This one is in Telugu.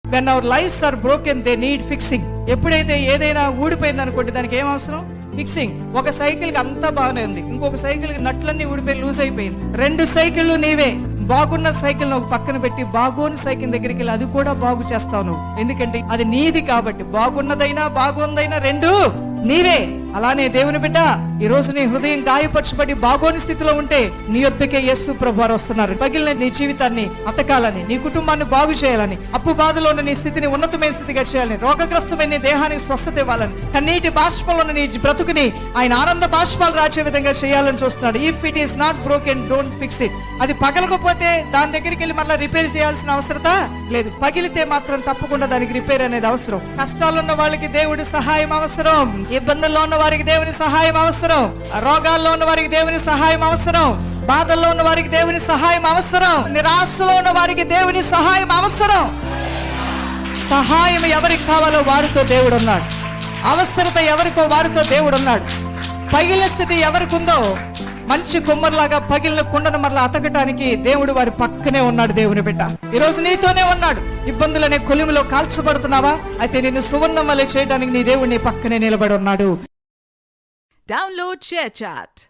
When our lives are broken they need fixing. ఎప్పుడైతే ఏదైనా ఊడిపోయింది అనుకోండి, దానికి ఏం అవసరం? ఫిక్సింగ్. ఒక సైకిల్ కి అంతా బాగానే ఉంది, ఇంకొక సైకిల్ కి నట్లన్నీ ఊడిపోయి లూజ్ అయిపోయింది. 2 సైకిళ్ళు నీవే. బాగున్న సైకిల్ ఒక పక్కన పెట్టి బాగోని సైకిల్ దగ్గరికి వెళ్ళి అది కూడా బాగు చేస్తావు నువ్వు. ఎందుకంటే అది నీది కాబట్టి. బాగున్నదైనా బాగుందైనా 2 నీవే. అలానే దేవుని బిడ్డ, ఈ రోజు నీ హృదయం గాయపరచబడి బాగోని స్థితిలో ఉంటే నీ యొద్దకే యేసు ప్రభువారు వస్తున్నారు. పగిలిన నీ జీవితాన్ని అతకాలని, నీ కుటుంబాన్ని బాగు చేయాలని, అప్పు బాధలో ఉన్న నీ స్థితిని ఉన్నతమైన స్థితిగా చేయాలని, రోగగ్రస్తమైన నీ దేహానికి స్వస్థత ఇవ్వాలని, కన్నీటి బాష్పంలో నీ బ్రతుకుని ఆయన ఆనంద బాష్పాలు రాచే విధంగా చేయాలని చూస్తున్నాడు. If it is not broken don't fix it. అది పగలకపోతే దాని దగ్గరికి వెళ్ళి మళ్ళీ రిపేర్ చేయాల్సిన అవసరత లేదు. పగిలితే మాత్రం తప్పకుండా దానికి రిపేర్ అనేది అవసరం. కష్టాలున్న వాళ్ళకి దేవుడి సహాయం అవసరం. ఇబ్బందుల్లో ఉన్న వారికి దేవుని సహాయం అవసరం. రోగాల్లో ఉన్న వారికి దేవుని సహాయం అవసరం. బాధల్లో ఉన్న వారికి దేవుని సహాయం అవసరం. నిరాశలో ఉన్న వారికి దేవుని సహాయం అవసరం. సహాయం ఎవరికి కావాలో వారితో దేవుడు ఉన్నాడు. అవసరత ఎవరికో వారితో దేవుడు ఉన్నాడు. పగిలిన స్థితి ఎవరికి ఉందో మంచి కుమ్మర్లాగా పగిలిన కుండను మరలా అతకటానికి దేవుడు వారి పక్కనే ఉన్నాడు. దేవుని బిడ్డ, ఈ రోజు నీతోనే ఉన్నాడు. ఇబ్బందులనే కొలిమిలో కాల్చబడుతున్నావా? అయితే నిన్ను సువర్ణమలే చేయడానికి నీ దేవుడు నీ పక్కనే నిలబడి ఉన్నాడు. Download ShareChat.